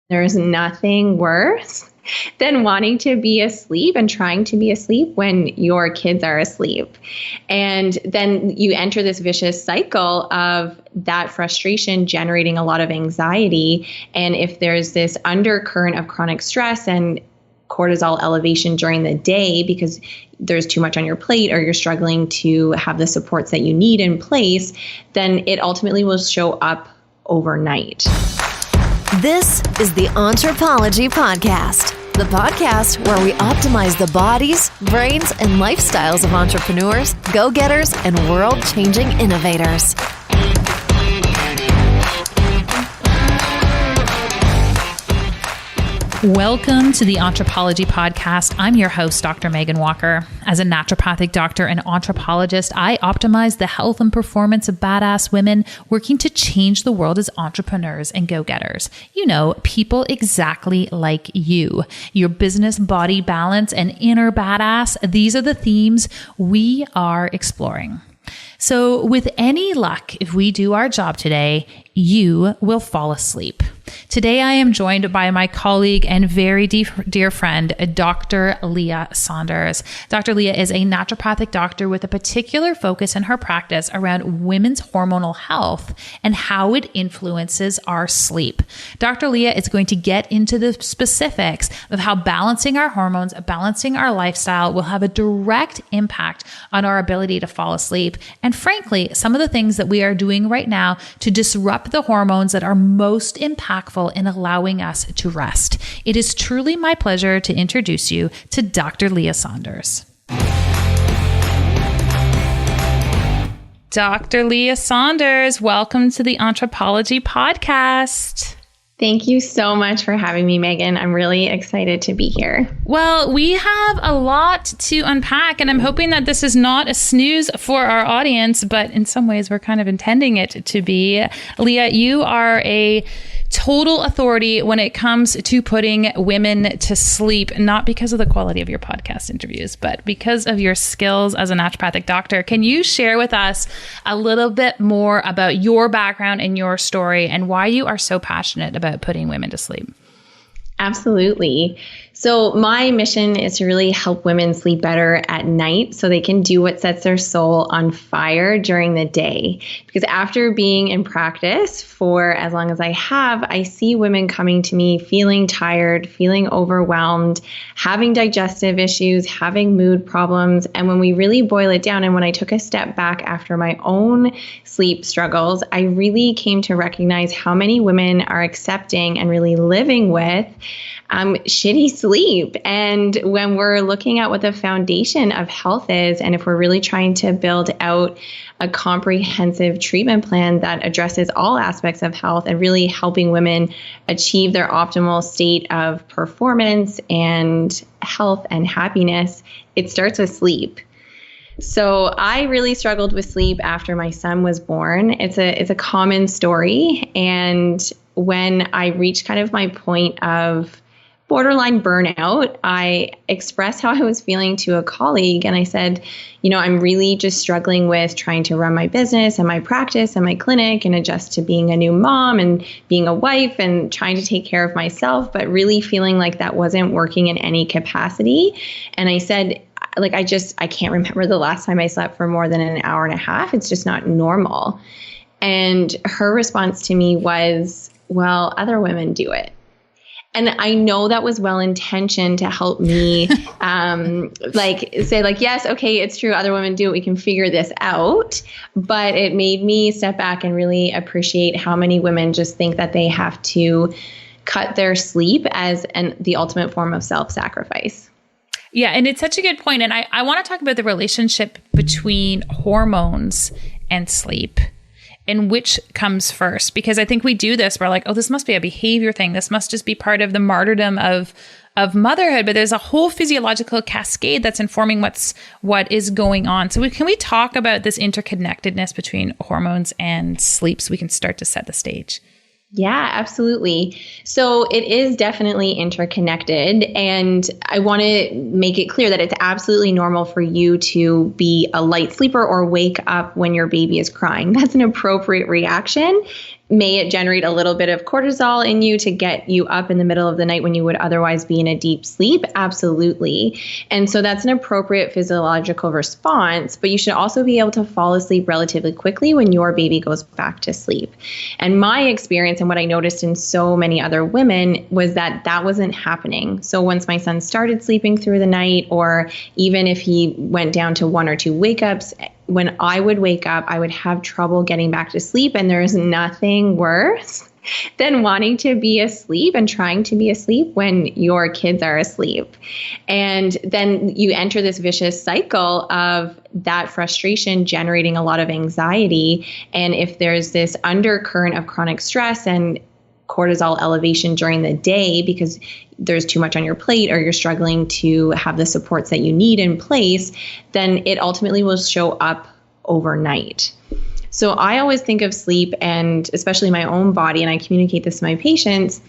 There's nothing worse than wanting to be asleep and trying to be asleep when your kids are asleep. And then you enter this vicious cycle of that frustration generating a lot of anxiety. And if there's this undercurrent of chronic stress and cortisol elevation during the day because there's too much on your plate or you're struggling to have the supports that you need in place, then it ultimately will show up overnight. This is the Entrepology Podcast, the podcast where we optimize the bodies, brains, and lifestyles of entrepreneurs, go-getters, and world-changing innovators. Welcome to the Entrepology Podcast. I'm your host, Dr. Megan Walker. As a naturopathic doctor and anthropologist, I optimize the health and performance of badass women working to change the world as entrepreneurs and go-getters. You know, people exactly like you. Your business, body balance, and inner badass, these are the themes we are exploring. So with any luck, if we do our job today, you will fall asleep. Today, I am joined by my colleague and very dear friend, Dr. Leigha Saunders. Dr. Leigha is a naturopathic doctor with a particular focus in her practice around women's hormonal health and how it influences our sleep. Dr. Leigha is going to get into the specifics of how balancing our hormones, balancing our lifestyle will have a direct impact on our ability to fall asleep. And frankly, some of the things that we are doing right now to disrupt the hormones that are most impactful in allowing us to rest. It is truly my pleasure to introduce you to Dr. Leigha Saunders. Dr. Leigha Saunders, welcome to the Entrepology Podcast. Thank you so much for having me, Megan. I'm really excited to be here. Well, we have a lot to unpack, and I'm hoping that this is not a snooze for our audience, but in some ways we're kind of intending it to be. Leigha, you are a total authority when it comes to putting women to sleep, not because of the quality of your podcast interviews, but because of your skills as a naturopathic doctor. Can you share with us a little bit more about your background and your story and why you are so passionate about putting women to sleep? Absolutely. So my mission is to really help women sleep better at night so they can do what sets their soul on fire during the day. Because after being in practice for as long as I have, I see women coming to me feeling tired, feeling overwhelmed, having digestive issues, having mood problems. And when we really boil it down, and when I took a step back after my own sleep struggles, I really came to recognize how many women are accepting and really living with shitty sleep. And when we're looking at what the foundation of health is, and if we're really trying to build out a comprehensive treatment plan that addresses all aspects of health and really helping women achieve their optimal state of performance and health and happiness, it starts with sleep. So I really struggled with sleep after my son was born. It's a common story. And when I reached kind of my point of borderline burnout, I expressed how I was feeling to a colleague. And I said, I'm really just struggling with trying to run my business and my practice and my clinic and adjust to being a new mom and being a wife and trying to take care of myself, but really feeling like that wasn't working in any capacity. And I said, I can't remember the last time I slept for more than an hour and a half. It's just not normal. And her response to me was, well, other women do it. And I know that was well-intentioned to help me say yes, okay, it's true. Other women do it. We can figure this out. But it made me step back and really appreciate how many women just think that they have to cut their sleep as the ultimate form of self-sacrifice. Yeah, and it's such a good point. And I want to talk about the relationship between hormones and sleep. And which comes first? Because I think we do this. We're like, oh, this must be a behavior thing. This must just be part of the martyrdom of motherhood. But there's a whole physiological cascade that's informing what is going on. So can we talk about this interconnectedness between hormones and sleep so we can start to set the stage? Yeah, absolutely. So it is definitely interconnected. And I want to make it clear that it's absolutely normal for you to be a light sleeper or wake up when your baby is crying. That's an appropriate reaction. May it generate a little bit of cortisol in you to get you up in the middle of the night when you would otherwise be in a deep sleep? Absolutely. And so that's an appropriate physiological response, but you should also be able to fall asleep relatively quickly when your baby goes back to sleep. And my experience and what I noticed in so many other women was that that wasn't happening. So once my son started sleeping through the night, or even if he went down to 1 or 2 wake-ups, when I would wake up, I would have trouble getting back to sleep. And there's nothing worse than wanting to be asleep and trying to be asleep when your kids are asleep. And then you enter this vicious cycle of that frustration generating a lot of anxiety. And if there's this undercurrent of chronic stress and cortisol elevation during the day because there's too much on your plate or you're struggling to have the supports that you need in place, then it ultimately will show up overnight. So I always think of sleep, and especially my own body, and I communicate this to my patients,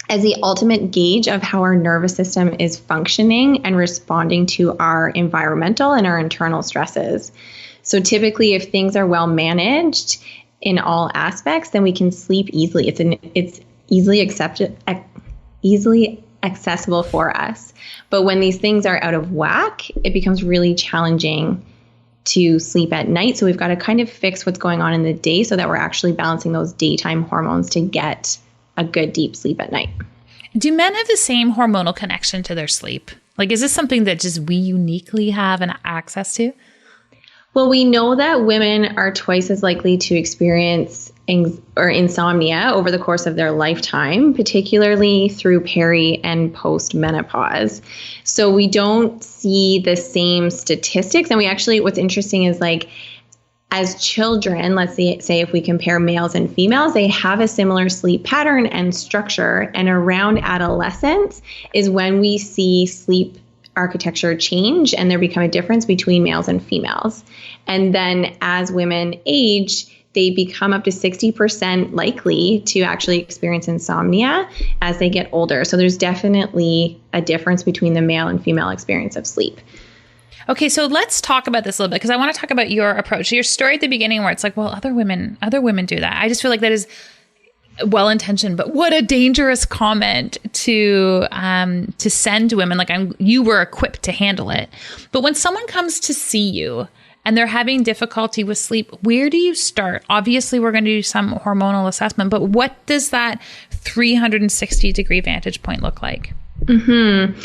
as the ultimate gauge of how our nervous system is functioning and responding to our environmental and our internal stresses. So typically, if things are well managed in all aspects, then we can sleep easily. It's easily accessible for us. But when these things are out of whack, it becomes really challenging to sleep at night. So we've got to kind of fix what's going on in the day so that we're actually balancing those daytime hormones to get a good deep sleep at night. Do men have the same hormonal connection to their sleep? Like, is this something that just we uniquely have an access to? Well, we know that women are twice as likely to experience insomnia over the course of their lifetime, particularly through peri and post-menopause. So we don't see the same statistics. And we actually, what's interesting is like, as children, let's say if we compare males and females, they have a similar sleep pattern and structure. And around adolescence is when we see sleep architecture change and there become a difference between males and females. And then as women age, they become up to 60% likely to actually experience insomnia as they get older. So there's definitely a difference between the male and female experience of sleep. Okay, so let's talk about this a little bit because I want to talk about your approach. Your story at the beginning where it's like, well, other women do that. I just feel like that is well-intentioned, but what a dangerous comment to send to women. Like you were equipped to handle it. But when someone comes to see you and they're having difficulty with sleep, where do you start? Obviously, we're going to do some hormonal assessment, but what does that 360-degree vantage point look like? Mm-hmm.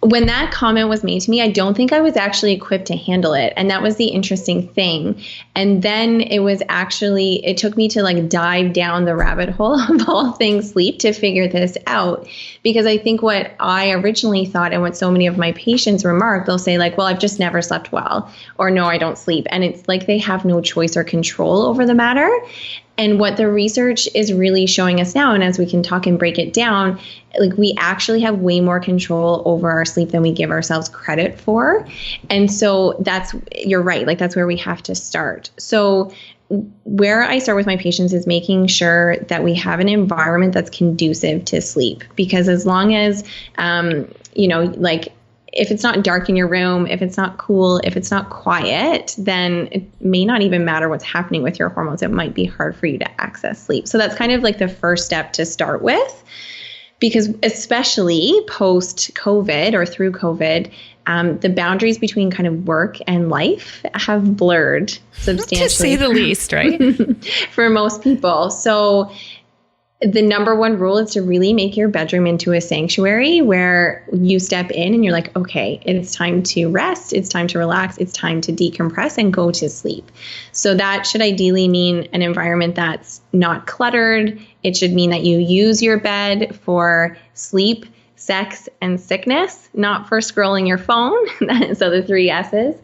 When that comment was made to me, I don't think I was actually equipped to handle it. And that was the interesting thing. And then it took me to like dive down the rabbit hole of all things sleep to figure this out. Because I think what I originally thought and what so many of my patients remark, they'll say like, well, I've just never slept well, or no, I don't sleep. And it's like they have no choice or control over the matter. And what the research is really showing us now, and as we can talk and break it down, like we actually have way more control over our sleep than we give ourselves credit for. And so you're right, like that's where we have to start. So where I start with my patients is making sure that we have an environment that's conducive to sleep. Because as long as, like if it's not dark in your room, if it's not cool, if it's not quiet, then it may not even matter what's happening with your hormones. It might be hard for you to access sleep. So that's kind of like the first step to start with, because especially post-COVID or through COVID, the boundaries between kind of work and life have blurred substantially. To say the least, right? For most people. So the number one rule is to really make your bedroom into a sanctuary where you step in and you're like, okay, it's time to rest. It's time to relax. It's time to decompress and go to sleep. So that should ideally mean an environment that's not cluttered. It should mean that you use your bed for sleep, sex, and sickness, not for scrolling your phone. So the 3 S's.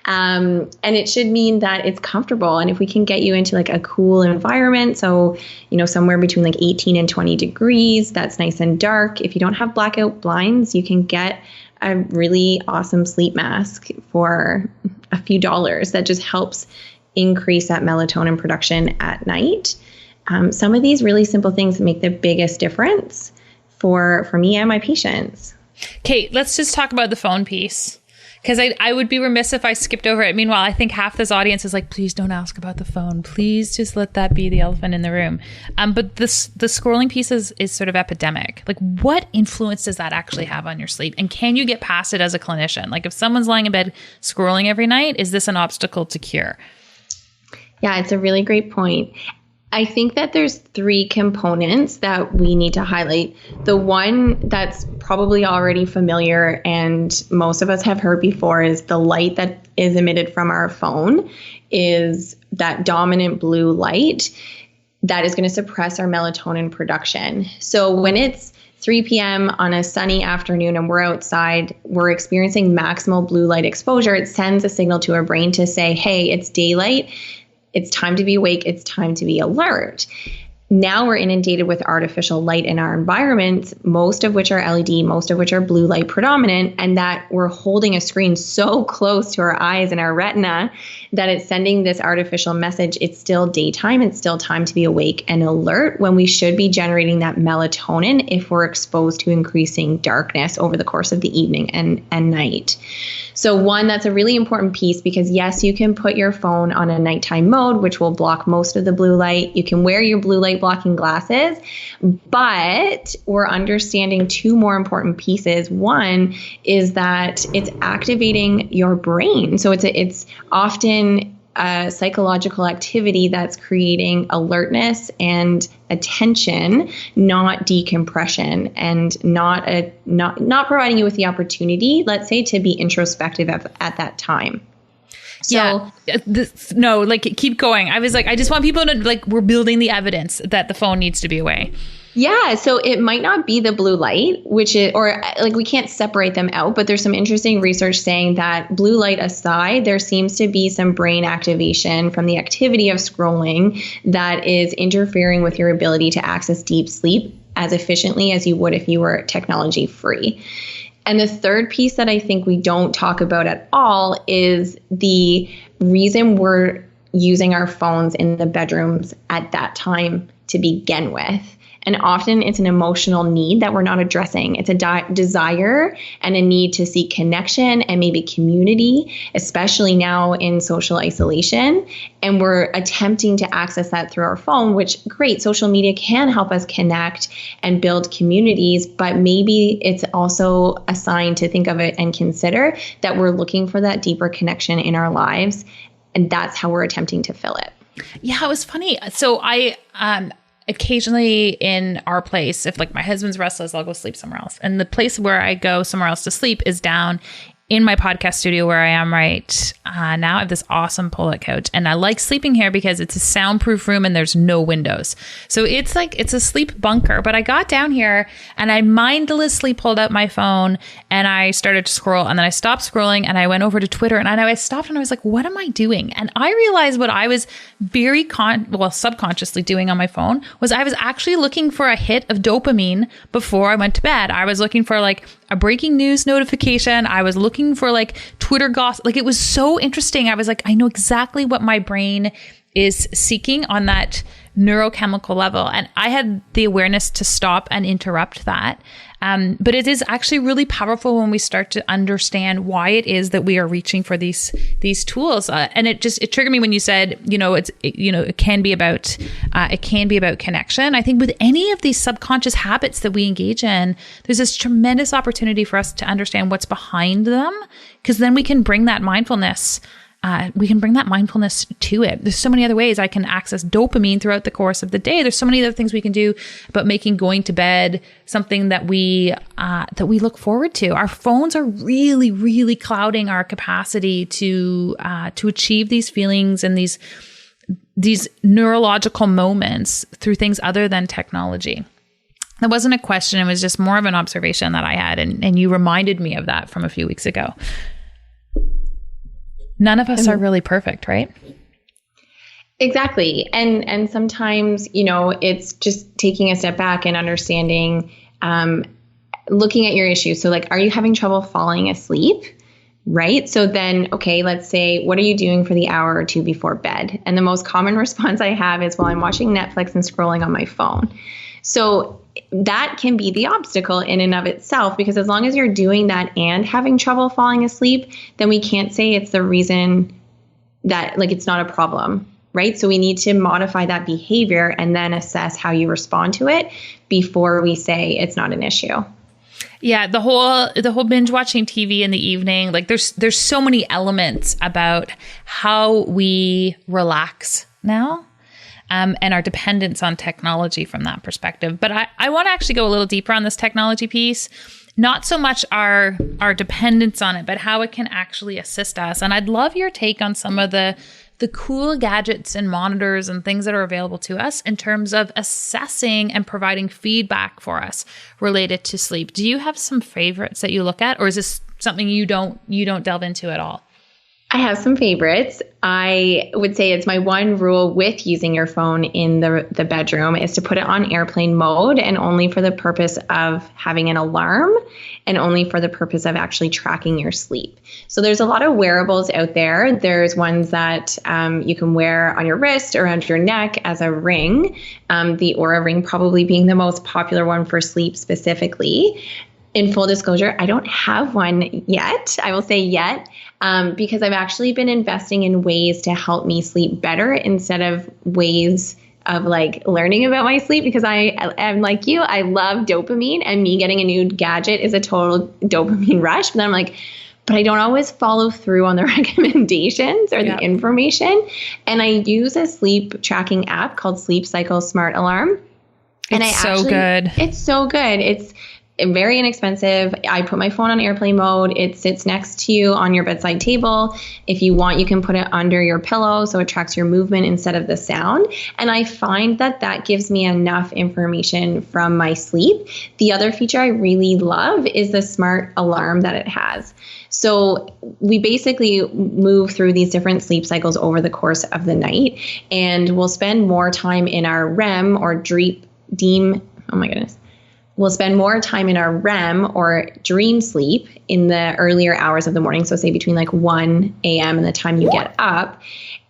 And it should mean that it's comfortable. And if we can get you into like a cool environment, so, somewhere between like 18 and 20 degrees, that's nice and dark. If you don't have blackout blinds, you can get a really awesome sleep mask for a few dollars that just helps increase that melatonin production at night. Some of these really simple things make the biggest difference for me and my patients. Kate, let's just talk about the phone piece. Because I would be remiss if I skipped over it. Meanwhile, I think half this audience is like, please don't ask about the phone. Please just let that be the elephant in the room. But the scrolling piece is sort of epidemic. Like, what influence does that actually have on your sleep? And can you get past it as a clinician? Like, if someone's lying in bed scrolling every night, is this an obstacle to cure? Yeah, it's a really great point. I think that there's 3 components that we need to highlight. The one that's probably already familiar and most of us have heard before is the light that is emitted from our phone is that dominant blue light that is going to suppress our melatonin production. So when it's 3 p.m. on a sunny afternoon and we're outside, we're experiencing maximal blue light exposure. It sends a signal to our brain to say, hey, it's daylight. It's time to be awake. It's time to be alert. Now we're inundated with artificial light in our environment, most of which are LED, most of which are blue light predominant, and that we're holding a screen so close to our eyes and our retina that it's sending this artificial message. It's still daytime. It's still time to be awake and alert when we should be generating that melatonin if we're exposed to increasing darkness over the course of the evening and night. So one, that's a really important piece because yes, you can put your phone on a nighttime mode, which will block most of the blue light. You can wear your blue light blocking glasses, but we're understanding 2 more important pieces. One is that it's activating your brain. So it's often a psychological activity that's creating alertness and attention, not decompression, and not providing you with the opportunity, let's say, to be introspective at that time. So keep going. I was like, I just want people to we're building the evidence that the phone needs to be away. Yeah. So it might not be the blue light, we can't separate them out, but there's some interesting research saying that blue light aside, there seems to be some brain activation from the activity of scrolling that is interfering with your ability to access deep sleep as efficiently as you would if you were technology free. And the third piece that I think we don't talk about at all is the reason we're using our phones in the bedrooms at that time to begin with. And often it's an emotional need that we're not addressing. It's a desire and a need to seek connection and maybe community, especially now in social isolation. And we're attempting to access that through our phone, which great, social media can help us connect and build communities, but maybe it's also a sign to think of it and consider that we're looking for that deeper connection in our lives. And that's how we're attempting to fill it. Yeah, it was funny. So occasionally in our place, if my husband's restless, I'll go sleep somewhere else. And the place where I go somewhere else to sleep is down in my podcast studio where I am right now. I have this awesome pull-out couch, and I like sleeping here because it's a soundproof room and there's no windows. So it's a sleep bunker. But I got down here and I mindlessly pulled out my phone and I started to scroll, and then I stopped scrolling and I went over to Twitter, and I stopped and I was like, what am I doing? And I realized what I was very subconsciously doing on my phone was I was actually looking for a hit of dopamine before I went to bed. I was looking for a breaking news notification. I was looking for Twitter gossip. It was so interesting. I was like, I know exactly what my brain is seeking on that neurochemical level. And I had the awareness to stop and interrupt that. But it is actually really powerful when we start to understand why it is that we are reaching for these tools. And it triggered me when you said, it can be about connection. I think with any of these subconscious habits that we engage in, there's this tremendous opportunity for us to understand what's behind them, because then we can bring that mindfulness to it. There's so many other ways I can access dopamine throughout the course of the day. There's so many other things we can do about making going to bed something that we look forward to. Our phones are really, really clouding our capacity to achieve these feelings and these neurological moments through things other than technology. That wasn't a question. It was just more of an observation that I had. And you reminded me of that from a few weeks ago. None of us are really perfect, right? Exactly. And sometimes, it's just taking a step back and understanding, looking at your issue. So are you having trouble falling asleep? Right? So then, okay, let's say, what are you doing for the hour or two before bed? And the most common response I have is, well, I'm watching Netflix and scrolling on my phone. So that can be the obstacle in and of itself, because as long as you're doing that and having trouble falling asleep, then we can't say it's the reason that like it's not a problem, right? So we need to modify that behavior and then assess how you respond to it before we say it's not an issue. Yeah, the whole binge watching TV in the evening, like there's so many elements about how we relax now. And our dependence on technology from that perspective. But I want to actually go a little deeper on this technology piece, not so much our dependence on it, but how it can actually assist us. And I'd love your take on some of the cool gadgets and monitors and things that are available to us in terms of assessing and providing feedback for us related to sleep. Do you have some favorites that you look at, or is this something you don't delve into at all? I have some favorites. I would say it's my one rule with using your phone in the bedroom is to put it on airplane mode, and only for the purpose of having an alarm and only for the purpose of actually tracking your sleep. So there's a lot of wearables out there. There's ones that you can wear on your wrist or around your neck as a ring. The Oura Ring probably being the most popular one for sleep specifically. In full disclosure, I don't have one yet. I will say yet, because I've actually been investing in ways to help me sleep better instead of ways of like learning about my sleep, because I am like you, I love dopamine, and me getting a new gadget is a total dopamine rush. But then I'm like, but I don't always follow through on the recommendations or the information. And I use a sleep tracking app called Sleep Cycle Smart Alarm. And It's so good. It's so good. It's very inexpensive. I put my phone on airplane mode. It sits next to you on your bedside table. If you want, you can put it under your pillow so it tracks your movement instead of the sound. And I find that gives me enough information from my sleep. The other feature I really love is the smart alarm that it has. So we basically move through these different sleep cycles over the course of the night, and we'll spend more time in our REM or We'll spend more time in our REM or dream sleep in the earlier hours of the morning. So say between like 1 a.m. and the time you get up.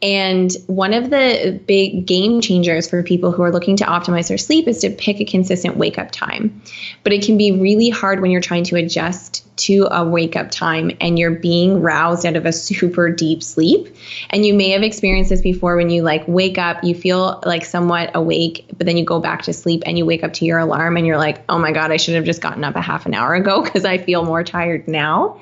And one of the big game changers for people who are looking to optimize their sleep is to pick a consistent wake up time. But it can be really hard when you're trying to adjust to a wake up time and you're being roused out of a super deep sleep. And you may have experienced this before when you like wake up, you feel like somewhat awake, but then you go back to sleep and you wake up to your alarm and you're like, oh my God, I should have just gotten up a half an hour ago because I feel more tired now.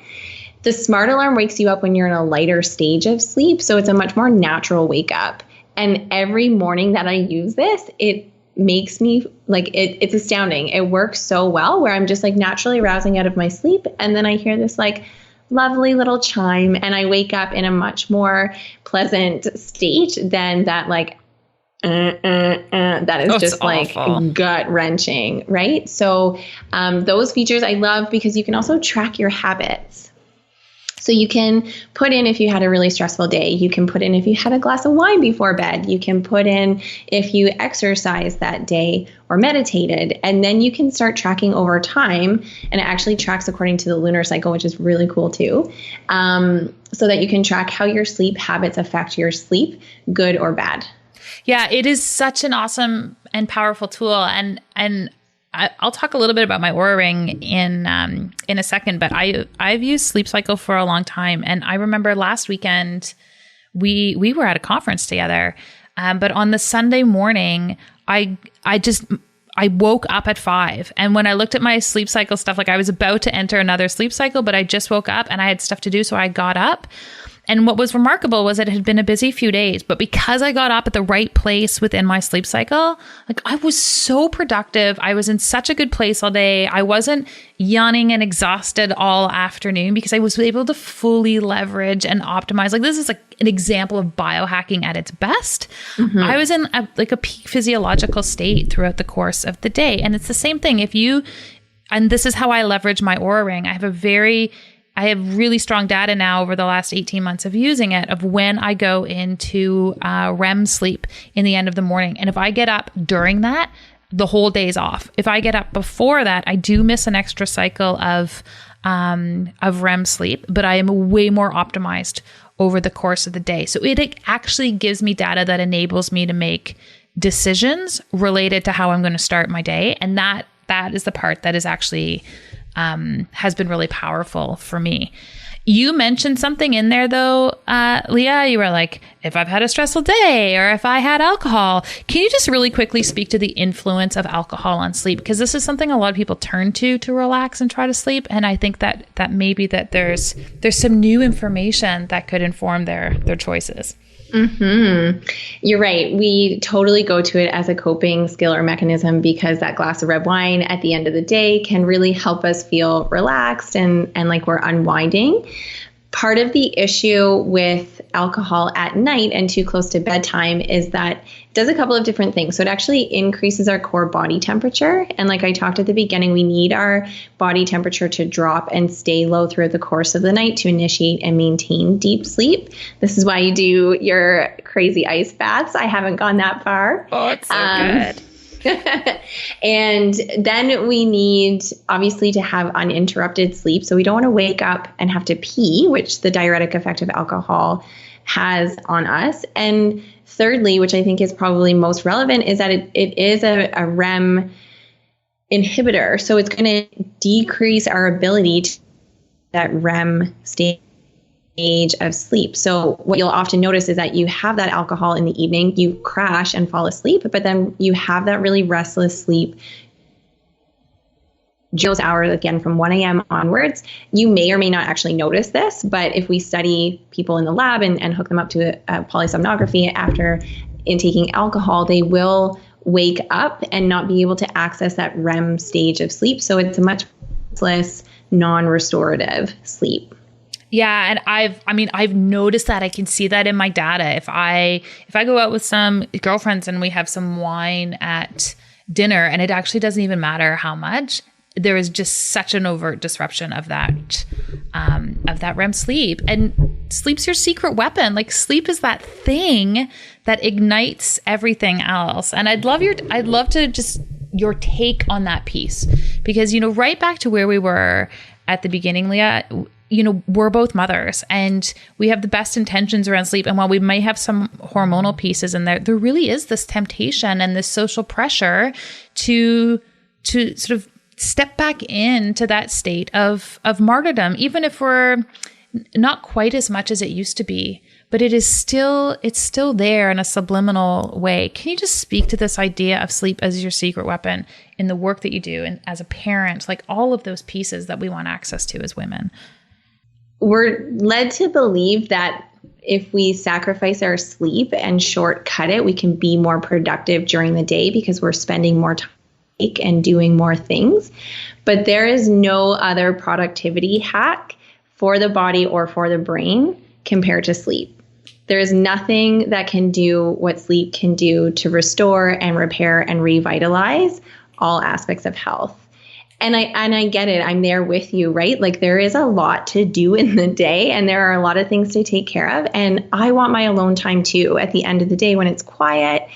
The smart alarm wakes you up when you're in a lighter stage of sleep. So it's a much more natural wake up. And every morning that I use this, it makes me like, it's astounding. It works so well where I'm just like naturally rousing out of my sleep. And then I hear this like lovely little chime and I wake up in a much more pleasant state than that like, that is just like gut wrenching, right? So those features I love because you can also track your habits. So you can put in if you had a really stressful day, you can put in if you had a glass of wine before bed, you can put in if you exercised that day or meditated, and then you can start tracking over time, and it actually tracks according to the lunar cycle, which is really cool too, so that you can track how your sleep habits affect your sleep, good or bad. Yeah, it is such an awesome and powerful tool, and I'll talk a little bit about my Oura Ring in a second, but I've used Sleep Cycle for a long time. And I remember last weekend, we were at a conference together, but on the Sunday morning, I woke up at 5. And when I looked at my sleep cycle stuff, like I was about to enter another sleep cycle, but I just woke up and I had stuff to do. So I got up. And what was remarkable was that it had been a busy few days, but because I got up at the right place within my sleep cycle, like I was so productive. I was in such a good place all day. I wasn't yawning and exhausted all afternoon because I was able to fully leverage and optimize. Like this is like an example of biohacking at its best. Mm-hmm. I was in a peak physiological state throughout the course of the day. And it's the same thing. And this is how I leverage my Oura Ring. I have really strong data now over the last 18 months of using it of when I go into REM sleep in the end of the morning. And if I get up during that, the whole day's off. If I get up before that, I do miss an extra cycle of REM sleep, but I am way more optimized over the course of the day. So it actually gives me data that enables me to make decisions related to how I'm going to start my day. And that that is the part that is actually has been really powerful for me. You mentioned something in there though, Leigha. You were like, if I've had a stressful day or if I had alcohol. Can you just really quickly speak to the influence of alcohol on sleep? Because this is something a lot of people turn to relax and try to sleep. And I think that maybe that there's some new information that could inform their choices. Mm-hmm. You're right. We totally go to it as a coping skill or mechanism because that glass of red wine at the end of the day can really help us feel relaxed and like we're unwinding. Part of the issue with alcohol at night and too close to bedtime is that it does a couple of different things. So it actually increases our core body temperature. And like I talked at the beginning, we need our body temperature to drop and stay low throughout the course of the night to initiate and maintain deep sleep. This is why you do your crazy ice baths. I haven't gone that far. Oh, it's so good. And then we need, obviously, to have uninterrupted sleep. So we don't want to wake up and have to pee, which the diuretic effect of alcohol has on us. And thirdly, which I think is probably most relevant, is that it is a REM inhibitor. So it's going to decrease our ability to that REM stage of sleep. So what you'll often notice is that you have that alcohol in the evening, you crash and fall asleep, but then you have that really restless sleep. Those hours, again, from 1 a.m. onwards, you may or may not actually notice this, but if we study people in the lab and hook them up to a polysomnography after intaking alcohol, they will wake up and not be able to access that REM stage of sleep. So it's a much less non-restorative sleep. Yeah. And I've noticed that. I can see that in my data. If I go out with some girlfriends and we have some wine at dinner, and it actually doesn't even matter how much, there is just such an overt disruption of that REM sleep. And sleep's your secret weapon. Like, sleep is that thing that ignites everything else. And I'd love to just your take on that piece, because, right back to where we were at the beginning, Leigha, we're both mothers and we have the best intentions around sleep. And while we may have some hormonal pieces in there, there really is this temptation and this social pressure to sort of step back into that state of martyrdom, even if we're not quite as much as it used to be, but it's still there in a subliminal way. Can you just speak to this idea of sleep as your secret weapon in the work that you do and as a parent, like all of those pieces that we want access to as women? We're led to believe that if we sacrifice our sleep and shortcut it, we can be more productive during the day because we're spending more time and doing more things. But there is no other productivity hack for the body or for the brain compared to sleep. There is nothing that can do what sleep can do to restore and repair and revitalize all aspects of health. And I get it. I'm there with you, right? Like, there is a lot to do in the day and there are a lot of things to take care of. And I want my alone time too. At the end of the day, when it's quiet,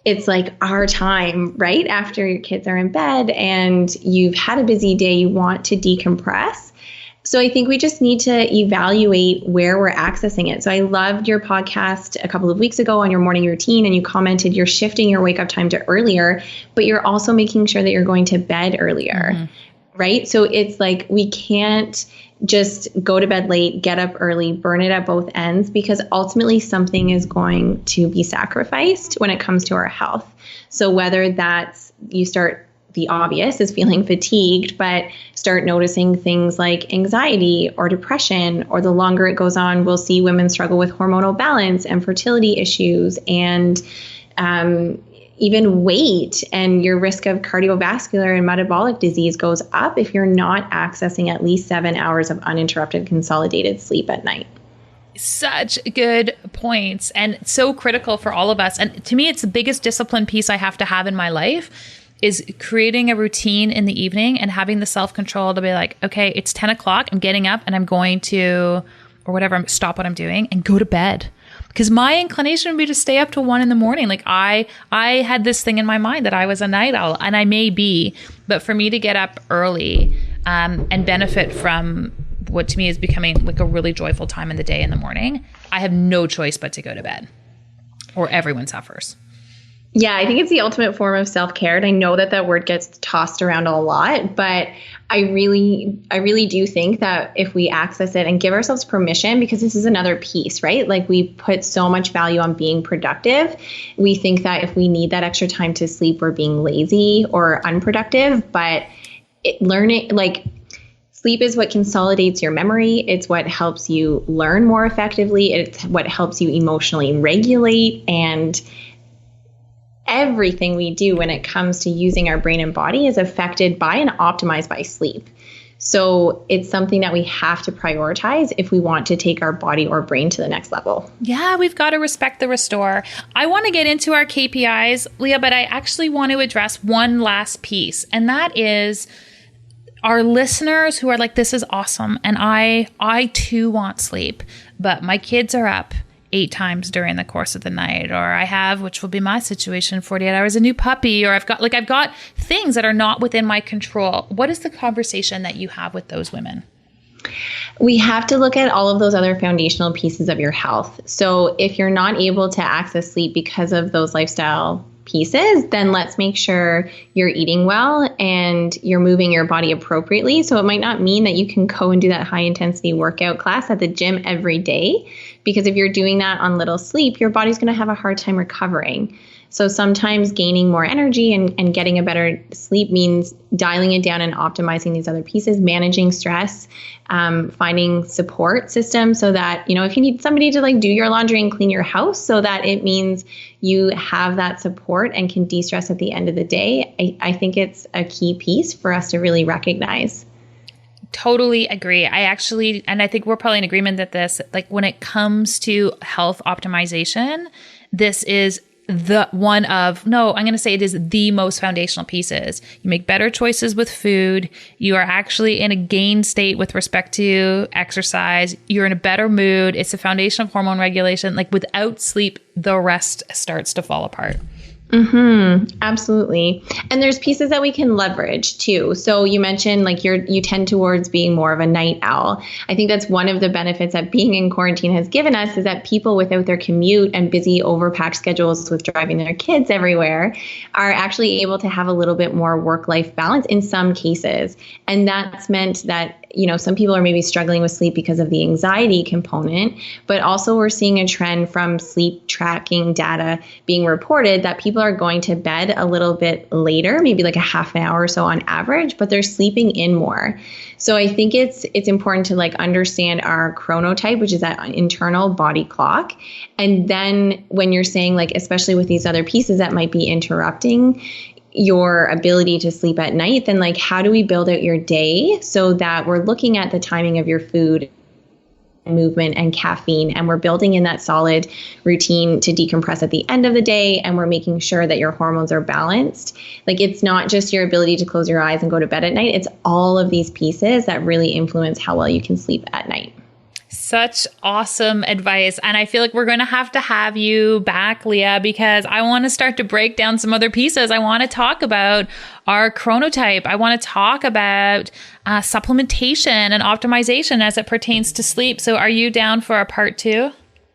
it's like our time, right? After your kids are in bed and you've had a busy day, you want to decompress. So I think we just need to evaluate where we're accessing it. So I loved your podcast a couple of weeks ago on your morning routine, and you commented you're shifting your wake up time to earlier, but you're also making sure that you're going to bed earlier, right? So it's like we can't just go to bed late, get up early, burn it at both ends, because ultimately something is going to be sacrificed when it comes to our health. So whether that's the obvious is feeling fatigued, but start noticing things like anxiety or depression, or the longer it goes on, we'll see women struggle with hormonal balance and fertility issues and even weight, and your risk of cardiovascular and metabolic disease goes up if you're not accessing at least 7 hours of uninterrupted consolidated sleep at night. Such good points, and so critical for all of us. And to me, it's the biggest discipline piece I have to have in my life, is creating a routine in the evening and having the self-control to be like, okay, it's 10 o'clock, I'm getting up and I'm going to, or whatever, stop what I'm doing and go to bed. Because my inclination would be to stay up till 1 a.m. Like I had this thing in my mind that I was a night owl, and I may be, but for me to get up early and benefit from what to me is becoming like a really joyful time in the day in the morning, I have no choice but to go to bed, or everyone suffers. Yeah, I think it's the ultimate form of self-care. And I know that word gets tossed around a lot, but I really do think that if we access it and give ourselves permission, because this is another piece, right? Like we put so much value on being productive. We think that if we need that extra time to sleep, we're being lazy or unproductive, but sleep is what consolidates your memory. It's what helps you learn more effectively. It's what helps you emotionally regulate, and everything we do when it comes to using our brain and body is affected by and optimized by sleep. So it's something that we have to prioritize if we want to take our body or brain to the next level. Yeah, we've got to respect the restore. I want to get into our KPIs, Leigha, but I actually want to address one last piece, and that is our listeners who are like, this is awesome, and I too want sleep, but my kids are up 8 times during the course of the night, or I have, which will be my situation, 48 hours, a new puppy, or I've got things that are not within my control. What is the conversation that you have with those women? We have to look at all of those other foundational pieces of your health. So if you're not able to access sleep because of those lifestyle pieces, then let's make sure you're eating well and you're moving your body appropriately. So it might not mean that you can go and do that high intensity workout class at the gym every day, because if you're doing that on little sleep, your body's going to have a hard time recovering. So sometimes gaining more energy and getting a better sleep means dialing it down and optimizing these other pieces, managing stress, finding support systems so that, if you need somebody to do your laundry and clean your house, so that it means you have that support and can de-stress at the end of the day. I think it's a key piece for us to really recognize. Totally agree. I think we're probably in agreement that when it comes to health optimization, this is I'm going to say it is the most foundational pieces. You make better choices with food. You are actually in a gain state with respect to exercise. You're in a better mood. It's a foundation of hormone regulation. Without sleep, the rest starts to fall apart. Absolutely. And there's pieces that we can leverage too. So you mentioned you tend towards being more of a night owl. I think that's one of the benefits that being in quarantine has given us, is that people without their commute and busy overpacked schedules with driving their kids everywhere are actually able to have a little bit more work-life balance in some cases. And that's meant that some people are maybe struggling with sleep because of the anxiety component, but also we're seeing a trend from sleep tracking data being reported that people are going to bed a little bit later, maybe a half an hour or so on average, but they're sleeping in more. So I think it's important to understand our chronotype, which is that internal body clock. And then when you're saying especially with these other pieces that might be interrupting your ability to sleep at night, then how do we build out your day so that we're looking at the timing of your food, movement, and caffeine, and we're building in that solid routine to decompress at the end of the day, and we're making sure that your hormones are balanced. It's not just your ability to close your eyes and go to bed at night, it's all of these pieces that really influence how well you can sleep at night. Such awesome advice. And I feel like we're going to have you back, Leigha, because I want to start to break down some other pieces. I want to talk about our chronotype. I want to talk about supplementation and optimization as it pertains to sleep. So are you down for a part 2?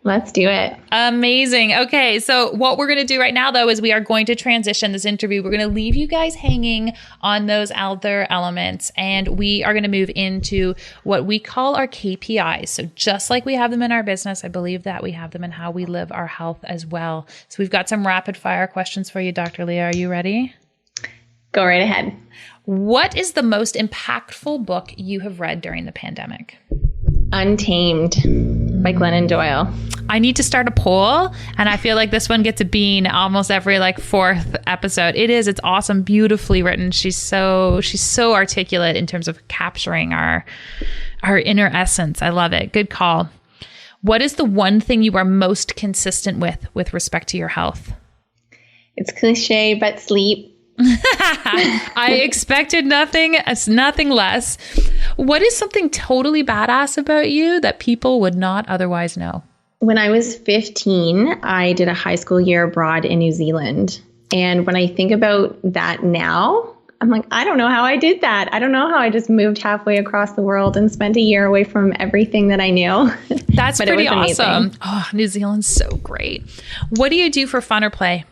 Let's do it. Amazing. Okay. So what we're going to do right now, though, is we are going to transition this interview. We're going to leave you guys hanging on those other elements, and we are going to move into what we call our KPIs. So just like we have them in our business, I believe that we have them in how we live our health as well. So we've got some rapid fire questions for you, Dr. Leigha. Are you ready? Go right ahead. What is the most impactful book you have read during the pandemic? Untamed by Glennon Doyle. I need to start a poll, and I feel like this one gets a bean almost every 4th episode. It's awesome, beautifully written. She's so articulate in terms of capturing our inner essence. I love it. Good call. What is the one thing you are most consistent with respect to your health? It's cliche, but sleep. I expected nothing less. What is something totally badass about you that people would not otherwise know? When I was 15, I did a high school year abroad in New Zealand. And when I think about that now, I'm like, I don't know how I did that. I don't know how I just moved halfway across the world and spent a year away from everything that I knew. That's pretty awesome. Oh, New Zealand's so great. What do you do for fun or play?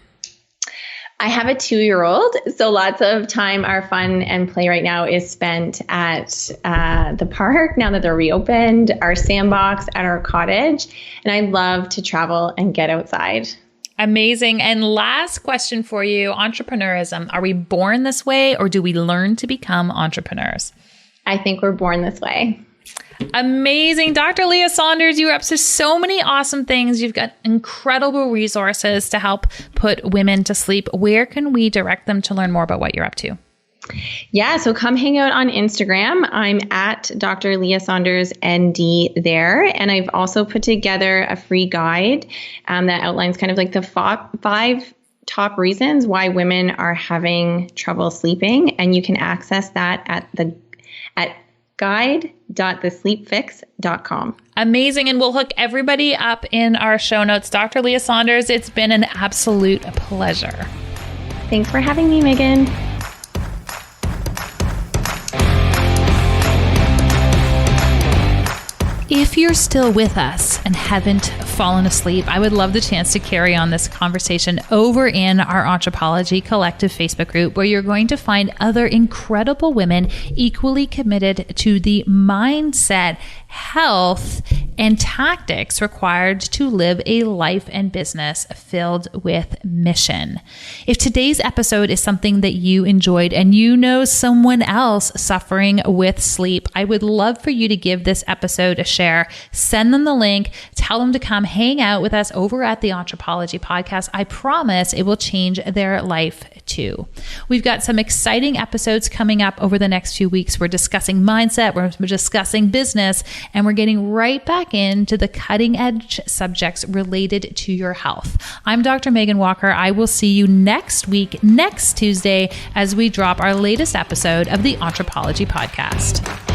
I have a 2-year-old, so lots of time, our fun and play right now is spent at the park now that they're reopened, our sandbox at our cottage, and I love to travel and get outside. Amazing. And last question for you, entrepreneurism. Are we born this way or do we learn to become entrepreneurs? I think we're born this way. Amazing. Dr. Leigha Saunders, you are up to so many awesome things. You've got incredible resources to help put women to sleep. Where can we direct them to learn more about what you're up to? Yeah, so come hang out on Instagram. I'm at Dr. Leigha Saunders ND there. And I've also put together a free guide that outlines kind of like the 5 top reasons why women are having trouble sleeping. And you can access that at guide.thesleepfix.com. Amazing. And we'll hook everybody up in our show notes. Dr. Leigha Saunders, it's been an absolute pleasure. Thanks for having me, Megan. If you're still with us and haven't fallen asleep, I would love the chance to carry on this conversation over in our Entrepology Collective Facebook group, where you're going to find other incredible women equally committed to the mindset, health, and tactics required to live a life and business filled with mission. If today's episode is something that you enjoyed and you know someone else suffering with sleep, I would love for you to give this episode a share. Send them the link, tell them to come hang out with us over at the Entrepology Podcast. I promise it will change their life too. We've got some exciting episodes coming up over the next few weeks. We're discussing mindset, we're discussing business, and we're getting right back into the cutting edge subjects related to your health. I'm Dr. Megan Walker. I will see you next week, next Tuesday, as we drop our latest episode of the Entrepology Podcast.